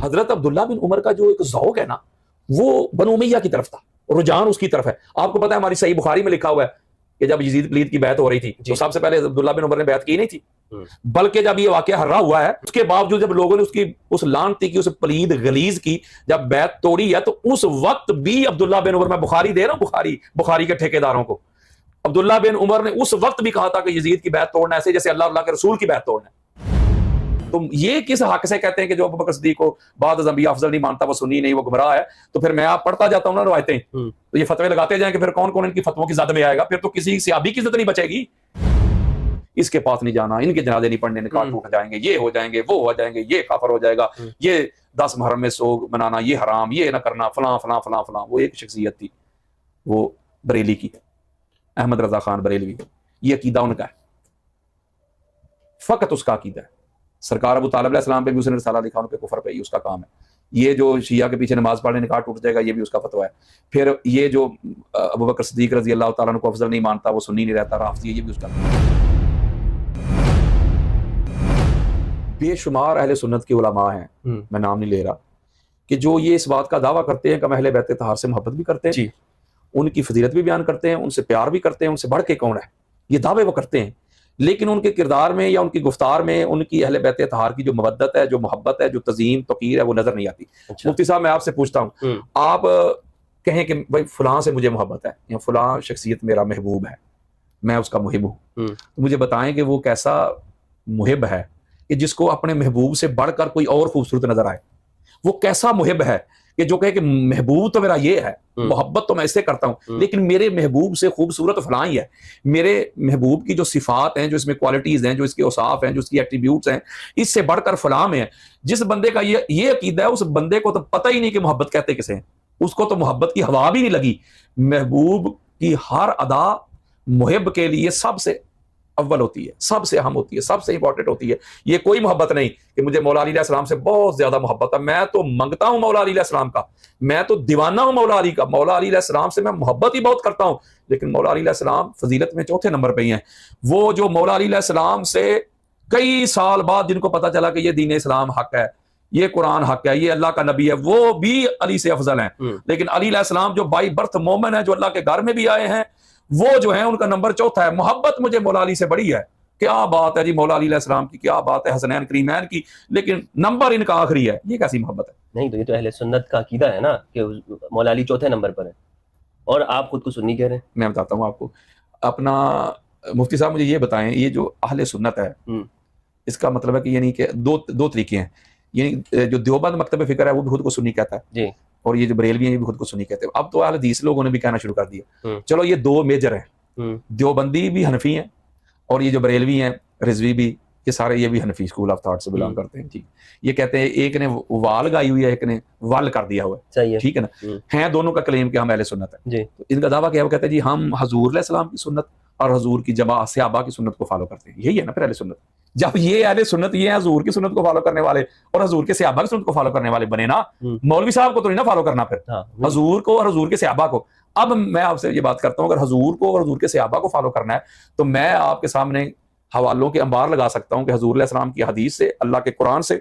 حضرت عبداللہ بن عمر کا جو ایک ذوق ہے نا وہ بنو امیہ کی طرف تھا، رجحان اس کی طرف ہے. آپ کو پتا ہے ہماری صحیح بخاری میں لکھا ہوا ہے کہ جب یزید پلید کی بیعت ہو رہی تھی تو سب سے پہلے عبداللہ بن عمر نے بیعت کی نہیں تھی، بلکہ جب یہ واقعہ ہررا ہوا ہے اس کے باوجود جب لوگوں نے اس لعنتی کی، اس پلید غلیظ کی جب بیعت توڑی ہے، تو اس وقت بھی عبداللہ بن عمر، میں بخاری دے رہا ہوں، بخاری کے ٹھیکیداروں کو، عبداللہ بن عمر نے اس وقت بھی کہا تھا کہ یزید کی بیعت توڑنا ایسے جیسے اللہ کے رسول کی بیعت توڑنا ہے. تم یہ کس حق سے کہتے ہیں کہ جو ابوبکر صدیق کو بعد از انبیاء افضل نہیں مانتا، وہ سنی نہیں، وہ گمراہ ہے؟ تو پھر میں آپ پڑھتا جاتا ہوں نا روایتیں، تو یہ فتوے لگاتے جائیں کہ پھر کون کون ان کی فتووں کی زد میں آئے گا، پھر تو کسی صحابی کی عزت نہیں بچے گی. اس کے پاس نہیں جانا، ان کے جنازے نہیں پڑھنے، نکاح ٹوٹ جائیں گے، یہ ہو جائیں گے، وہ ہو جائیں گے، یہ کافر ہو جائے گا، یہ 10 محرم میں سوگ منانا یہ حرام، یہ نہ کرنا، فلاں فلاں فلاں فلاں. وہ ایک شخصیت تھی، وہ بریلی کی، احمد رضا خان بریلوی. یہ عقیدہ ان کا ہے، فقط اس کا عقیدہ ہے. سرکار ابو طالب علیہ السلام پہ بھی اس نے رسالہ لکھا، ان پہ کفر پہ ہی اس کا کام ہے. یہ جو شیعہ کے پیچھے نماز پڑھنے نکاح ٹوٹ جائے گا، یہ بھی اس کا فتویٰ ہے. پھر یہ جو ابوبکر صدیق رضی اللہ تعالیٰ عنہ کو افضل نہیں مانتا، وہ سنی نہیں رہتا، رافضی، یہ بھی اس کا. بے شمار اہل سنت کے علماء ہیں، میں نام نہیں لے رہا، کہ جو یہ اس بات کا دعویٰ کرتے ہیں کہ ہم اہل بیت طہار سے محبت بھی کرتے ہیں، ان کی فضیلت بھی بیان کرتے ہیں، ان سے پیار بھی کرتے ہیں، ان سے بڑھ کے کون ہے، یہ دعوے وہ کرتے ہیں. لیکن ان کے کردار میں یا ان کی گفتار میں ان کی اہل بیت طہار کی جو مودت ہے، جو محبت ہے، جو تعظیم توقیر ہے، وہ نظر نہیں آتی. مفتی صاحب میں آپ سے پوچھتا ہوں، آپ کہیں کہ بھائی فلاں سے مجھے محبت ہے یا فلاں شخصیت میرا محبوب ہے، میں اس کا محب ہوں، تو مجھے بتائیں کہ وہ کیسا محب ہے کہ جس کو اپنے محبوب سے بڑھ کر کوئی اور خوبصورت نظر آئے؟ وہ کیسا محب ہے کہ جو کہے کہ محبوب تو میرا یہ ہے، محبت تو میں اس سے کرتا ہوں، لیکن میرے محبوب سے خوبصورت فلاں ہی ہے، میرے محبوب کی جو صفات ہیں، جو اس میں کوالٹیز ہیں، جو اس کے اوصاف ہیں، جو اس کی ایٹریبیوٹس ہیں، اس سے بڑھ کر فلاں میں ہے. جس بندے کا یہ عقیدہ ہے، اس بندے کو تو پتہ ہی نہیں کہ محبت کہتے کسے ہیں، اس کو تو محبت کی ہوا بھی نہیں لگی. محبوب کی ہر ادا محب کے لیے سب سے اول ہوتی ہے، سب سے اہم ہوتی ہے، سب سے امپورٹنٹ ہوتی ہے. یہ کوئی محبت نہیں کہ مجھے مولا علی علیہ السلام سے بہت زیادہ محبت ہے، میں تو منگتا ہوں مولا علی علیہ السلام کا، میں تو دیوانہ ہوں مولا علی کا، مولا علی علیہ السلام سے میں محبت ہی بہت کرتا ہوں. لیکن مولا علی علیہ السلام فضیلت میں چوتھے نمبر پہ ہی ہیں. وہ جو مولا علی علیہ السلام سے کئی سال بعد جن کو پتا چلا کہ یہ دین اسلام حق ہے، یہ قرآن حق ہے، یہ اللہ کا نبی ہے، وہ بھی علی سے افضل ہیں. لیکن علی علیہ السلام جو بائی برتھ مومن ہے، جو اللہ کے گھر میں بھی آئے ہیں، وہ جو ہیں ان کا نمبر چوتھا ہے. محبت مجھے مولا علی سے بڑی ہے. کیا بات ہے جی مولا علی علیہ السلام کی، کیا بات ہے حسنین کریمین کی، لیکن نمبر ان کا آخری ہے. یہ کیسی محبت ہے؟ نہیں تو یہ تو اہل سنت کا عقیدہ ہے نا کہ مولا علی چوتھے نمبر پر ہے، اور آپ خود کو سنی کہہ رہے ہیں. میں بتاتا ہوں آپ کو اپنا. مفتی صاحب مجھے یہ بتائیں، یہ جو اہل سنت ہے اس کا مطلب ہے کہ یعنی کہ دو طریقے ہیں. یعنی جو دیوبند مکتب فکر ہے وہ بھی خود کو سنی کہتا ہے جی، اور یہ جو بریلوی ہیں یہ بھی خود کو سنی کہتے ہیں. اب تو اہل حدیث لوگوں نے بھی کہنا شروع کر دیا. چلو یہ دو میجر ہیں، دیوبندی بھی حنفی ہیں اور یہ جو بریلوی ہیں رضوی بھی، یہ سارے یہ بھی حنفی اسکول آف تھاٹ سے بلانگ کرتے ہیں. ٹھیک، یہ کہتے ہیں ایک نے وال گائی ہوئی ہے، ایک نے ول کر دیا ہوا ہے. ٹھیک ہے نا، ہیں دونوں کا کلیم کہ ہم اہل سنت ہیں. تو ان کا دعویٰ کیا ہے؟ وہ کہتے ہیں جی ہم حضور علیہ السلام کی سنت اور حضور کی جماعت صحابہ کی سنت کو فالو کرتے ہیں. یہی ہے نا پھر اہل سنت. جب یہ اہل سنت یہ حضور کی سنت کو فالو کرنے والے اور حضور کے صحابہ کی سنت کو فالو کرنے والے بنے نا، مولوی صاحب کو تو نہیں نا فالو کرنا، پھر حضور کو اور حضور کے صحابہ کو. اب میں آپ سے یہ بات کرتا ہوں، اگر حضور کو اور حضور کے صحابہ کو فالو کرنا ہے تو میں آپ کے سامنے حوالوں کے انبار لگا سکتا ہوں کہ حضور علیہ السلام کی حدیث سے، اللہ کے قرآن سے،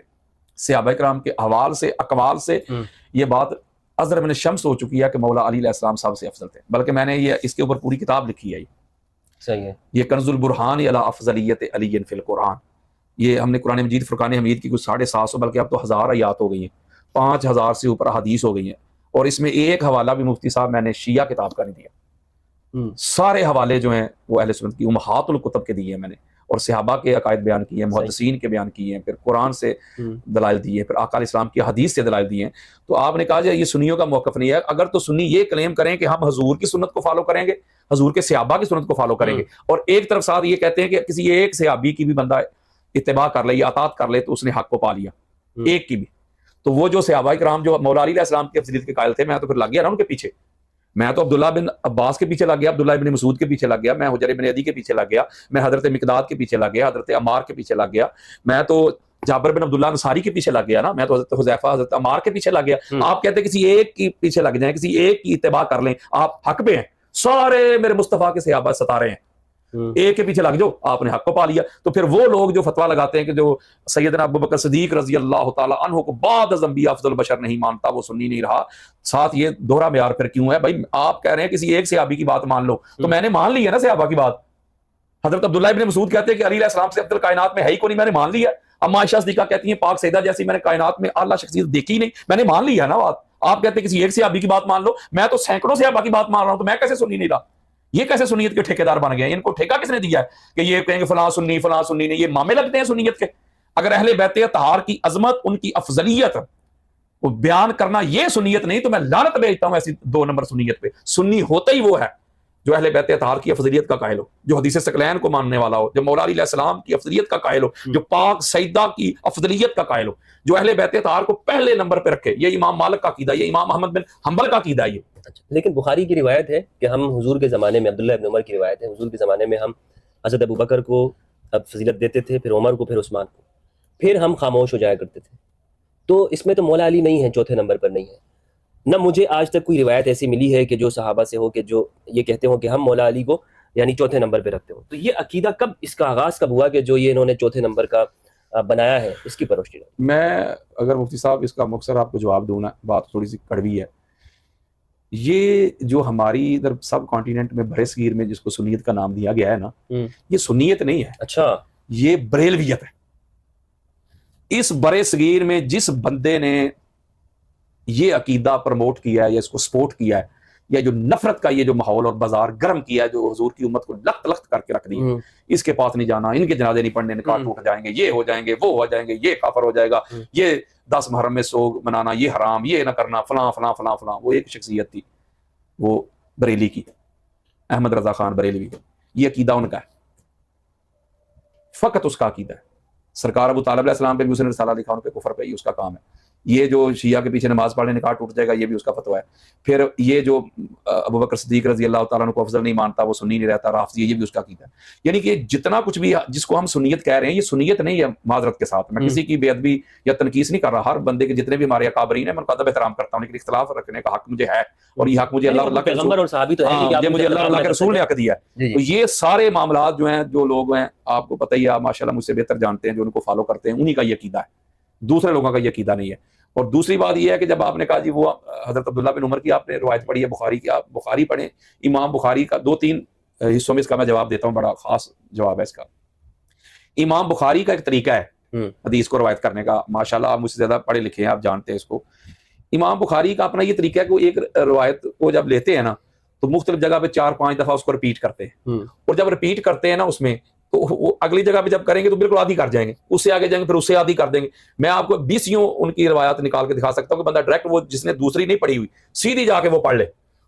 صحابہ کرام کے احوال سے، اقوال سے یہ بات ازر من الشمس ہو چکی ہے کہ مولا علی علیہ السلام سب سے افضل تھے. بلکہ میں نے یہ اس کے اوپر پوری کتاب لکھی ہے. صحیح ہے، یہ کنز البرہان علی افضلیت علی فی القرآن. یہ ہم نے قرآن مجید فرقان حمید کی کچھ 750 بلکہ اب تو 1000 آیات ہو گئی ہیں، 5000 سے اوپر حدیث ہو گئی ہیں، اور اس میں ایک حوالہ بھی مفتی صاحب میں نے شیعہ کتاب کا نہیں دیا. سارے حوالے جو ہیں وہ اہل سنت کی امہات الکتب کے دیے ہیں میں نے، اور صحابہ کے عقائد بیان کیے ہیں، محدثین کے بیان کیے ہیں، پھر قرآن سے دلائل دیے، پھر آقا علیہ السلام کی حدیث سے دلائل دیے ہیں. تو آپ نے کہا جائے یہ سنیوں کا موقف نہیں ہے. اگر تو سنی یہ کلیم کریں کہ ہم حضور کی سنت کو فالو کریں گے، حضور کے صحابہ کی سنت کو فالو کریں گے، اور ایک طرف ساتھ یہ کہتے ہیں کہ کسی ایک صحابی کی بھی بندہ اتباع کر لے یا اطاعت کر لے تو اس نے حق کو پا لیا، ایک کی بھی، تو وہ جو صحابہ کرام جو مولا علی علیہ السلام کی افضلیت کے قائل تھے، میں تو پھر لگ گیا نا ان کے پیچھے. میں تو عبداللہ بن عباس کے پیچھے لگ گیا، عبداللہ بن مسعود کے پیچھے لگ گیا، میں حجر بن عدی کے پیچھے لگ گیا، میں حضرت مقداد کے پیچھے لگ گیا، حضرت عمار کے پیچھے لگ گیا، میں تو جابر بن عبداللہ انصاری کے پیچھے لگ گیا نا، میں تو حضرت حذیفہ، حضرت عمار کے پیچھے لگ گیا. آپ کہتے ہیں کسی ایک کی پیچھے لگ جائیں، کسی ایک کی اتباع کر لیں، آپ حق پہ ہیں. سارے میرے مصطفیٰ کے صحابہ ستارے ہیں. ایک کے پیچھے لگ جاؤ, آپ نے حق کو پا لیا. تو پھر وہ لوگ جو فتوا لگاتے ہیں کہ جو سیدنا ابوبکر صدیق رضی اللہ تعالیٰ عنہ کو بعد از انبیاء افضل البشر نہیں مانتا, وہ سنی نہیں رہا. ساتھ یہ دوہرا معیار پھر کیوں ہے بھائی؟ آپ کہہ رہے ہیں کسی ایک صحابی کی بات مان لو, تو میں نے مان لی ہے نا صحابہ کی بات. حضرت عبداللہ ابن مسعود کہتے ہیں کہ علی علیہ السلام سے افضل کائنات میں ہے ہی کوئی نہیں, میں نے مان لیا. اما عائشہ صدیقہ کہتی ہیں پاک سیدہ جیسی میں نے کائنات میں اعلیٰ شخصیت دیکھی نہیں, میں نے مان لیا ہے نا بات. آپ کہتے ہیں کسی ایک صحابی کی بات مان لو, میں تو سینکڑوں صحابہ کی بات مان رہا ہوں, تو میں کیسے سنی نہیں رہا؟ یہ کیسے سنیت کے ٹھیکیدار بن گئے؟ ان کو ٹھیکہ کس نے دیا ہے کہ یہ کہیں گے فلاں سنی نہیں؟ یہ مامے لگتے ہیں سنیت کے. اگر اہل بیت اطہار کی عظمت, ان کی افضلیت کو بیان کرنا یہ سنیت نہیں, تو میں لعنت بھیجتا ہوں ایسی 2 نمبر سنیت پہ. سنی ہوتا ہی وہ ہے جو اہل بیت اطہار کی افضلیت کا قائل ہو, جو حدیث ثقلین کو ماننے والا ہو, جو مولا علی علیہ السلام کی افضلیت کا قائل ہو, جو پاک سیدہ کی افضلیت کا قائل ہو, جو اہل بیت اطہار کو پہلے نمبر پہ رکھے. یہ امام مالک کا عقیدہ, یہ امام احمد بن حنبل کا عقیدہ. یہ لیکن بخاری کی روایت ہے کہ ہم حضور کے زمانے میں, عبداللہ ابن عمر کی روایت ہے, حضور کے زمانے میں ہم حضرت ابوبکر کو اب فضیلت دیتے تھے, پھر عمر کو, پھر عثمان کو, پھر ہم خاموش ہو جایا کرتے تھے. تو اس میں تو مولا علی نہیں ہے, چوتھے نمبر پر نہیں ہے. نہ مجھے آج تک کوئی روایت ایسی ملی ہے کہ جو صحابہ سے ہو کہ جو یہ کہتے ہوں کہ ہم مولا علی کو یعنی چوتھے نمبر پہ رکھتے ہوں. تو یہ عقیدہ کب, اس کا آغاز کب ہوا کہ جو یہ انہوں نے چوتھے نمبر کا بنایا ہے, اس کی پروشنی؟ میں اگر مفتی صاحب اس کا مختصر آپ کو جواب دوں نا, بات تھوڑی سی کڑوی ہے. یہ جو ہماری ادھر سب کانٹیننٹ میں برے صغیر میں جس کو سنیت کا نام دیا گیا ہے نا, یہ سنیت نہیں ہے. اچھا, یہ بریلویت ہے. اس برے صغیر میں جس بندے نے یہ عقیدہ پروموٹ کیا ہے یا اس کو سپورٹ کیا ہے, یا جو نفرت کا یہ جو ماحول اور بازار گرم کیا ہے, جو حضور کی امت کو لخت لخت کر کے رکھ دی, اس کے پاس نہیں جانا, ان کے جنازے نہیں پڑھنے, نکاح ٹوٹ جائیں گے, یہ ہو جائیں گے, وہ ہو جائیں گے, یہ کافر ہو جائے گا, یہ 10 محرم میں سوگ منانا یہ حرام, یہ نہ کرنا, فلاں فلاں فلاں فلاں. وہ ایک شخصیت تھی, وہ بریلی کی, احمد رضا خان بریلوی. یہ عقیدہ ان کا ہے, فقط اس کا عقیدہ ہے. سرکار ابو طالب علیہ السلام پہ بھی اس نے رسالہ لکھا, ان پہ کفر پہ ہی اس کا کام ہے. یہ جو شیعہ کے پیچھے نماز پڑھنے نکاح ٹوٹ جائے گا, یہ بھی اس کا فتویٰ ہے. پھر یہ جو ابوبکر صدیق رضی اللہ تعالیٰ عنہ کو افضل نہیں مانتا, وہ سنی نہیں رہتا, رافضی, یہ بھی اس کا عقیدہ ہے. یعنی کہ جتنا کچھ بھی جس کو ہم سنیت کہہ رہے ہیں, یہ سنیت نہیں ہے. معذرت کے ساتھ میں کسی کی بے ادبی یا تنقیص نہیں کر رہا. ہر بندے کے جتنے بھی ہمارے اکابرین ہیں میں ان کا ادب احترام کرتا ہوں, لیکن اختلاف رکھنے کا حق مجھے ہے, اور یہ حق مجھے اللہ کے رسول نے حق دیا ہے. تو یہ سارے معاملات جو ہیں, جو لوگ ہیں آپ کو پتہ ہی ہے, آپ ماشاءاللہ مجھ سے بہتر جانتے ہیں, جو ان کو فالو کرتے ہیں, انہی کا یہ عقیدہ ہے, دوسرے لوگوں کا یہ عقیدہ نہیں ہے. اور دوسری بات یہ ہے کہ جب آپ نے کہا جی وہ حضرت عبداللہ بن عمر کی آپ نے روایت پڑھی ہے بخاری کی, آپ بخاری پڑھیں. امام بخاری کا 2-3 حصوں میں اس کا میں جواب دیتا ہوں, بڑا خاص جواب ہے اس کا. امام بخاری کا ایک طریقہ ہے حدیث کو روایت کرنے کا, ماشاءاللہ آپ مجھ سے زیادہ پڑھے لکھے ہیں, آپ جانتے ہیں اس کو. امام بخاری کا اپنا یہ طریقہ ہے کہ وہ ایک روایت کو جب لیتے ہیں نا, تو مختلف جگہ پہ 4-5 دفعہ اس کو رپیٹ کرتے ہیں, اور جب رپیٹ کرتے ہیں نا اس میں, تو وہ اگلی جگہ پہ جب کریں گے تو بالکل آدھی کر جائیں گے, اس سے آگے جائیں گے, پھر اس سے آدھی کر دیں گے. میں آپ کو 20 ان کی روایات نکال کے دکھا سکتا ہوں کہ بندہ ڈائریکٹ وہ جس نے دوسری نہیں پڑھی ہوئی سیدھی جا کے وہ پڑھ لے,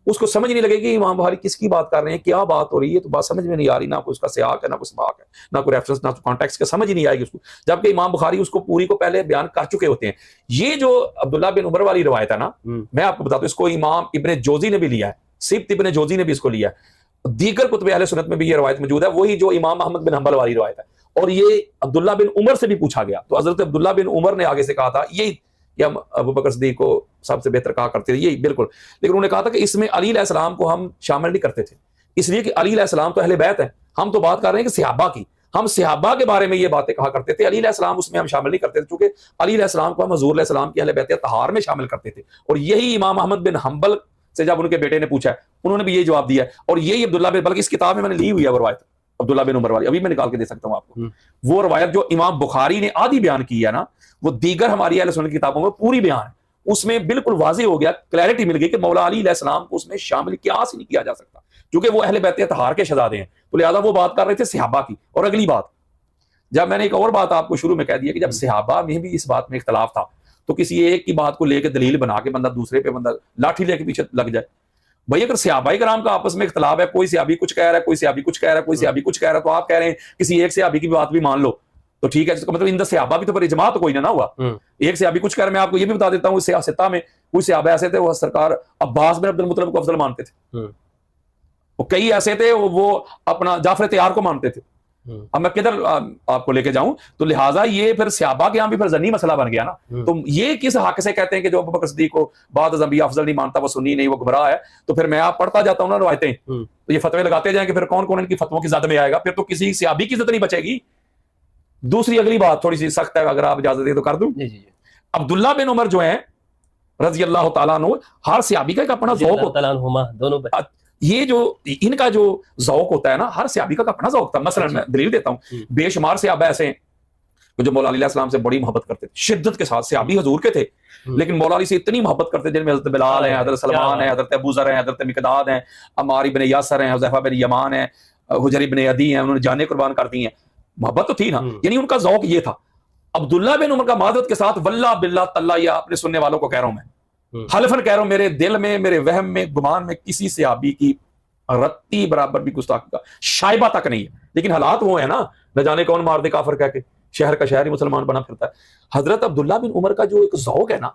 اس کو سمجھ نہیں لگے گی امام بخاری کس کی بات کر رہے ہیں, کیا بات ہو رہی ہے, تو بات سمجھ میں نہیں آ رہی, نہ کوئی اس کا سیاق ہے, نہ کوئی سباق ہے, نہ کوئی ریفرنس, نہ کانٹیکسٹ, کا سمجھ ہی نہیں آئے گی اس کو. جبکہ امام بخاری اس کو پوری کو پہلے بیان کر چکے ہوتے ہیں. یہ جو عبداللہ بن عمر والی روایت ہے نا, میں آپ کو بتاتا ہوں, اس کو امام ابن جوزی نے بھی لیا ہے, سبت ابن جوزی نے بھی اس کو لیا ہے, دیگر کتب اہل سنت میں بھی یہ روایت موجود ہے, وہی جو امام احمد بن حنبل والی روایت ہے. اور یہ عبداللہ بن عمر سے بھی پوچھا گیا, تو حضرت عبداللہ بن عمر نے آگے سے کہا تھا یہی کہ ہم ابوبکر صدیق کو سب سے بہتر کہا کرتے تھے, یہی بالکل. لیکن انہوں نے کہا تھا کہ اس میں علی علیہ السلام کو ہم شامل نہیں کرتے تھے, اس لیے کہ علی علیہ السلام تو اہل بیت ہیں, ہم تو بات کر رہے ہیں کہ صحابہ کی, ہم صحابہ کے بارے میں یہ باتیں کہا کرتے تھے, علی علیہ السلام اس میں ہم شامل نہیں کرتے تھے, چونکہ علی علیہ السلام کو ہم حضور علیہ السلام کی اہل بیت طہار میں شامل کرتے تھے. اور یہی امام احمد بن حنبل سے جب ان کے بیٹے نے پوچھا, انہوں نے بھی یہی جواب دیا, اور یہی عبداللہ بن, بلکہ اس کتاب میں نے لی ہوئی ہے وہ روایت عبداللہ بن عمر والی, ابھی میں نکال کے دے سکتا ہوں آپ کو. وہ روایت جو امام بخاری نے آدھی بیان کی ہے نا, وہ دیگر ہماری اہل سنت کی کتابوں میں پوری بیان ہے. اس میں بالکل واضح ہو گیا, کلیئرٹی مل گئی کہ مولا علی علیہ السلام کو اس میں شامل قیاس نہیں کیا جا سکتا, کیونکہ وہ اہل بیت طہار کے شہزادے ہیں, تو لہٰذا وہ بات کر رہے تھے صحابہ کی. اور اگلی بات, جب میں نے ایک اور بات آپ کو شروع میں کہہ دیا کہ جب صحابہ میں بھی اس بات میں اختلاف تھا, تو کسی ایک کی بات کو لے کے دلیل بنا کے بندہ دوسرے پہ بندہ لاٹھی لے کے پیچھے لگ جائے. بھائی اگر صحابہ کرام کا آپس میں اختلاف ہے, کوئی صحابی کچھ کہہ رہا ہے, کوئی صحابی کچھ کہہ رہا ہے, کوئی صحابی کچھ کہہ رہا ہے, تو آپ کہہ رہے ہیں کسی ایک صحابی کی بات بھی مان لو, تو ٹھیک ہے, اس کا مطلب اندر صحابہ بھی تو پر اجماع تو کوئی نہ ہوا. ایک صحابی کچھ کہہ رہا ہے, میں آپ کو یہ بھی بتا دیتا ہوں, سیاستہ میں کوئی صحابہ ایسے تھے وہ سرکار عباس بن عبد المطلب کو افضل مانتے تھے, اور کئی ایسے تھے وہ اپنا جعفر طیار کو مانتے تھے, اب میں کدھر آپ کو لے کے جاؤں؟ تو لہٰذا یہ پھر صحابہ کے یہاں بھی پھر ضنی مسئلہ بن گیا نا. تو یہ کس حق سے کہتے ہیں کہ جو ابوبکر صدیق کو بعد از انبیاء افضل نہیں مانتا وہ سنی نہیں وہ گمراہ ہے؟ تو پھر میں آپ پڑھتا جاتا ہوں نا روایتیں، تو یہ فتوے لگاتے جائیں کہ پھر کون کون ان کی فتووں کی زد میں آئے گا، پھر تو کسی صحابی کی عزت نہیں بچے گی. دوسری اگلی بات تھوڑی سی سخت ہے، اگر آپ اجازت دیں تو کر دوں. عبداللہ بن عمر جو ہیں رضی اللہ تعالیٰ عنہ، ہر صحابی کا ایک اپنا ذوق ہوتا ہے. یہ جو ان کا جو ذوق ہوتا ہے نا، ہر صحابی کا اپنا ذوق تھا. مثلا میں دلیل دیتا ہوں، بے شمار صحابہ ایسے ہیں جو مولا علی علیہ السلام سے بڑی محبت کرتے تھے، شدت کے ساتھ. صحابی حضور کے تھے لیکن مولا علی سے اتنی محبت کرتے جن میں حضرت بلال ہیں، حضرت سلمان ہیں، حضرت ابو ذر ہیں، حضرت مقداد ہیں، عمار بن یاسر ہیں، حذیفہ بن یمان ہیں، حجر بن عدی ہیں، انہوں نے جانیں قربان کر دی ہیں. محبت تو تھی نا، یعنی ان کا ذوق یہ تھا. عبداللہ بن عمر کا معذرت کے ساتھ واللہ باللہ تاللہ، یہ اپنے سننے والوں کو کہہ رہا ہوں، میں حلفاً کہہ رہا ہوں، میرے دل میں، میرے وہم میں، گمان میں کسی صحابی کی رتی برابر بھی گستاخی کا شائبہ تک نہیں ہے. لیکن حالات وہ ہیں نا، نہ جانے کون مار دے کافر کہہ کے شہر کا شہر ہی مسلمان بنا پھرتا ہے. حضرت عبداللہ بن عمر کا جو ایک ذوق ہے نا،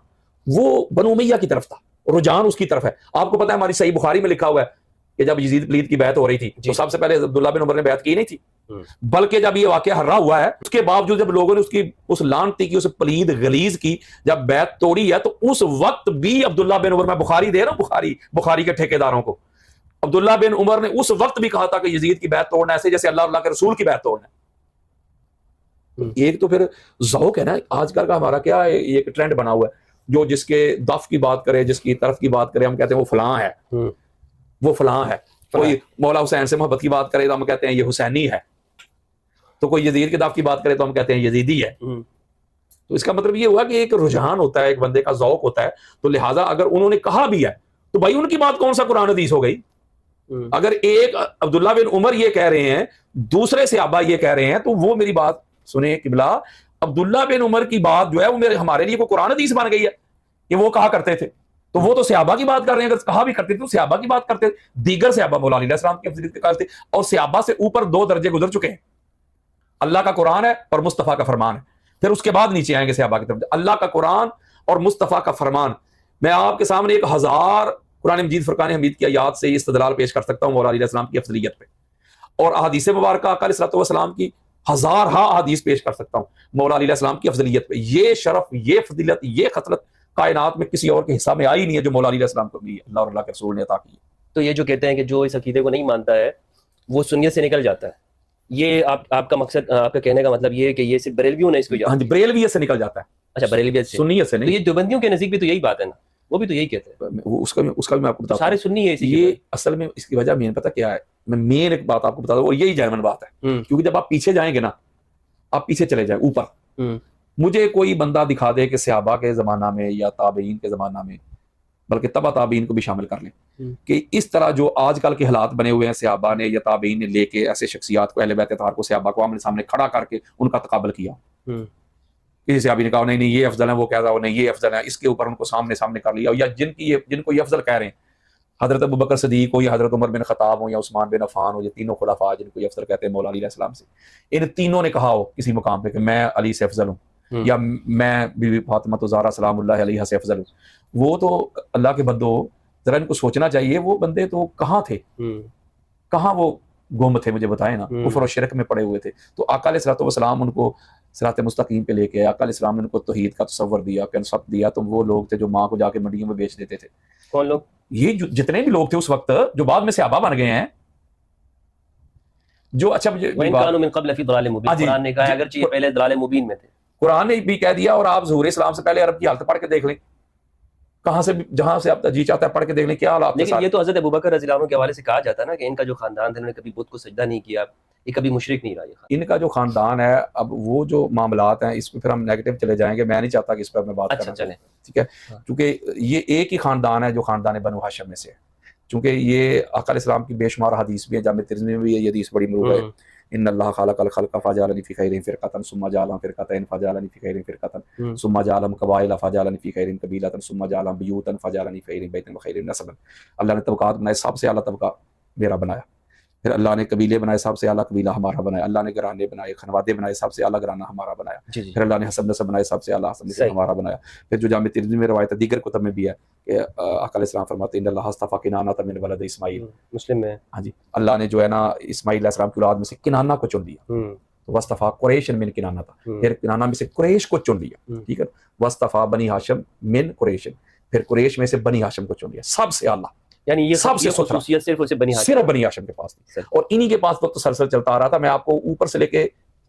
وہ بنو امیہ کی طرف تھا، رجحان اس کی طرف ہے. آپ کو پتہ ہے ہماری صحیح بخاری میں لکھا ہوا ہے کہ جب یزید پلید کی بیعت ہو رہی تھی تو سب سے پہلے عبداللہ بن عمر نے بیعت کی نہیں تھی، بلکہ جب یہ واقعہ ہررا ہوا ہے اس کے باوجود جب لوگوں نے اس کی اس لعنتی کی، اس پلید غلیظ کی جب بیعت توڑی ہے، تو اس وقت بھی عبداللہ بن عمر، میں بخاری دے رہا ہوں، بخاری کے ٹھیکیداروں کو، عبداللہ بن عمر نے اس وقت بھی کہا تھا کہ یزید کی بیعت توڑنا ایسے جیسے اللہ کے رسول کی بیعت توڑنا ہے. ایک تو پھر ذوق ہے نا. آج کل کا ہمارا کیا ہے، ایک ٹرینڈ بنا ہوا ہے، جو جس کے دف کی بات کرے، جس کی طرف کی بات کرے، ہم کہتے ہیں وہ فلاں ہے، وہ فلاں ہے. کوئی مولا حسین سے محبت کی بات کرے تو ہم کہتے ہیں یہ حسینی ہے، تو کوئی یزید کے دف کی بات کرے تو ہم کہتے ہیں یزیدی ہے. تو اس کا مطلب یہ ہوا کہ ایک رجحان ہوتا ہے، ایک بندے کا ذوق ہوتا ہے. تو لہٰذا اگر انہوں نے کہا بھی ہے تو بھائی ان کی بات کون سا قرآن حدیث ہو گئی؟ اگر ایک عبداللہ بن عمر یہ کہہ رہے ہیں، دوسرے صحابہ یہ کہہ رہے ہیں، تو وہ میری بات سنیں قبلہ، عبداللہ بن عمر کی بات جو ہے وہ ہمارے لیے کوئی قرآن حدیث بن گئی ہے کہ وہ کہا کرتے تھے؟ تو وہ تو صحابہ کی بات کر رہے ہیں. اگر کہا بھی کرتے تھے تو صحابہ کی بات کرتے، دیگر صحابہ مولا علی علیہ السلام کی افضلیت کرتے، اور صحابہ سے اوپر 2 درجے گزر چکے ہیں. اللہ کا قرآن ہے اور مصطفیٰ کا فرمان ہے، پھر اس کے بعد نیچے آئیں گے صحابہ کی طرف. اللہ کا قرآن اور مصطفیٰ کا فرمان. میں آپ کے سامنے 1000 قرآن مجید فرقان حمید کی آیات سے یہ استدلال پیش کر سکتا ہوں مولا علی علیہ السلام کی افضلیت پہ، اور احادیث مبارکہ آقا علیہ الصلوۃ والسلام کی 1000 احادیث پیش کر سکتا ہوں مولا علی علیہ السلام کی افضلیت پہ. یہ شرف، یہ فضیلت، یہ خصلت کائنات میں کسی اور کے حصہ میں آئی نہیں ہے جو مولا علی علیہ السلام کو ملی ہے، اللہ اور اللہ کے رسول نے عطا کی ہے. تو یہ جو کہتے ہیں کہ جو اس عقیدے کو نہیں مانتا ہے وہ سنیت سے نکل جاتا ہے، یہ آپ کا مقصد، آپ کا کہنے کا مطلب یہ ہے کہ یہ صرف بریلویوں نے اس کو؟ ہاں جی، بریلویت سے نکل جاتا ہے. اچھا، بریلویت سے، سنیت سے نہیں. تو یہ دیوبندیوں کے نزدیک بھی تو یہی بات ہے نا، وہ بھی تو یہی کہتے ہیں. اس کا بھی میں آپ کو بتاتا ہوں، سارے سنی ہے. یہ اصل میں اس کی وجہ مین پتہ کیا ہے؟ میں مین ایک بات آپ کو بتا دوں، اور یہی جینون بات ہے، کیونکہ جب آپ پیچھے جائیں گے نا، آپ پیچھے چلے جائیں اوپر، مجھے کوئی بندہ دکھا دے کہ صحابہ کے زمانہ میں یا تابعین کے زمانہ میں، بلکہ تبع تابعین کو بھی شامل کر لیں، کہ اس طرح جو آج کل کے حالات بنے ہوئے ہیں صحابہ نے یا تابعین نے لے کے ایسے شخصیات کو، اہل بیت اطہار کو، صحابہ کو آمنے سامنے کھڑا کر کے ان کا تقابل کیا. کسی صحابی نے کہا نہیں یہ افضل ہے، وہ کہہ رہا نہیں یہ افضل ہے، اس کے اوپر ان کو سامنے کر لیا. یا جن کو یہ افضل کہہ رہے ہیں، حضرت ابوبکر صدیق ہو یا حضرت عمر بن خطاب ہو یا عثمان بن عفان ہو، یہ تینوں خلفاء جن کو یہ افضل کہتے ہیں مولا علی علیہ السلام سے، ان تینوں نے کہا ہو کسی مقام پہ کہ میں علی سے افضل ہوں، یا میں بی بی فاطمہ زہرا سلام اللہ علیہا سے افضل ہوں. وہ تو اللہ کے بندو، ذرا ان کو سوچنا چاہیے، وہ بندے تو کہاں تھے، کہاں وہ گم تھے، مجھے بتائیں نا. کفر و شرک میں پڑے ہوئے تھے. تو آقا علیہ الصلوۃ والسلام ان کو صراط مستقیم پہ لے کے، آقا علیہ السلام نے ان کو توحید کا تصور دیا، کنسپٹ دیا. تو وہ لوگ تھے جو ماں کو جا کے منڈیوں میں بیچ دیتے تھے. کون لوگ؟ یہ جتنے بھی لوگ تھے اس وقت جو بعد میں صحابہ بن گئے ہیں، جو اچھا وَإِن من قبل فی ضلال مبین، قرآن نے کہا ہے اگرچہ یہ پہلے ضلال مبین میں تھے. قرآن نے بھی کہہ دیا. اور آپ ظہور اسلام سے پہلے عرب کی حالت پڑھ کے دیکھ لیں، کہاں سے جہاں سے آپ جی چاہتا ہے پڑھ کے دیکھ لیں کیا حالات. لیکن یہ تو حضرت ابوبکر رضی اللہ عنہ کے حوالے سے کہا جاتا ہے نا کہ ان کا جو خاندان تھا انہوں نے کبھی بت کو سجدہ نہیں کیا، یہ کبھی مشرک نہیں رہا. یہ ان کا جو خاندان ہے، اب وہ جو معاملات ہیں اس پہ پھر ہم نیگیٹو چلے جائیں گے. میں نہیں چاہتا کہ اس پر میں بات کروں. چلیں ٹھیک ہے، کیونکہ یہ ایک ہی خاندان ہے جو خاندان بنو ہاشم میں سے ہے. چونکہ یہ آقا علیہ السلام کی بے شمار حدیث بھی ہیں، جامع ترمذی میں بھی یہ حدیث بڑی معروف ہے. ان اللہ خلق الخلق فجعلنی فی خیر فرقۃ ثم جعلهم فرقتین فجعلنی فی خیر فرقۃ ثم جعلهم قبائل فجعلنی فی خیر قبیلۃ ثم جعلهم بیوتا فجعلنی فی خیر بیت وخیر نسبا. اللہ نے طبقات بنائے، سب سے اعلیٰ طبقہ میرا بنایا. پھر اللہ نے قبیلے بنائے، سب سے اعلیٰ قبیلہ ہمارا بنایا، اللہ نے گھرانے بنائے، خنوادے بنائے، سب سے اعلیٰ گھرانہ ہمارا بنایا، پھر اللہ نے حسب نسب بنائے، سب سے اعلیٰ حسب نسب ہمارا بنایا. پھر جو جامع ترمذی میں روایت ہے، دیگر کتب میں بھی ہے کہ آقا علیہ السلام فرماتے ہیں ان اللہ اصطفیٰ کنانہ من ولد اسماعیل. مسلم میں ہاں جی، اللہ نے جو ہے نا اسماعیل علیہ السلام کی اولاد میں سے کنانہ کو چن لیا. واصطفیٰ قریش من کنانہ تھا، پھر کنانہ میں سے قریش کو چن لیا. ٹھیک ہے، واصطفیٰ بنی ہاشم من قریش، پھر قریش میں سے بنی ہاشم کو چن لیا، سب سے اعلیٰ. یعنی یہ سب سے خصوصیت صرف اسے صرف بنی ہاشم کے پاس تھی، اور انہی کے پاس وقت تسلسل چلتا آ رہا تھا. میں آپ کو اوپر سے لے کے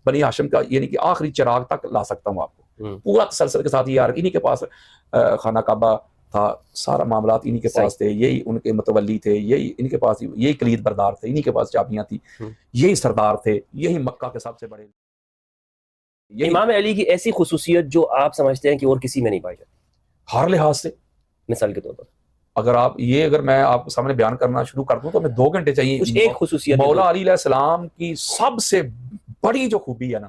بنی ہاشم کا یعنی کہ آخری چراغ تک لا سکتا ہوں، آپ کو پورا تسلسل کے ساتھ. یہ یار انہی کے پاس خانہ کعبہ تھا، سارا معاملات انہی کے پاس تھے، یہی ان کے متولی تھے، یہی ان کے پاس، یہی کلید بردار تھے، انہی کے پاس چابیاں تھی، یہی سردار تھے، یہی مکہ کے سب سے بڑے. امام علی کی ایسی خصوصیت جو آپ سمجھتے ہیں کہ اور کسی میں نہیں پائی جاتی ہر لحاظ سے. مثال کے طور پر اگر میں آپ کے سامنے بیان کرنا شروع کر دوں تو ہمیں 2 گھنٹے چاہیے. کچھ ایک خصوصیت مولا علی علیہ السلام کی سب سے بڑی جو خوبی ہے نا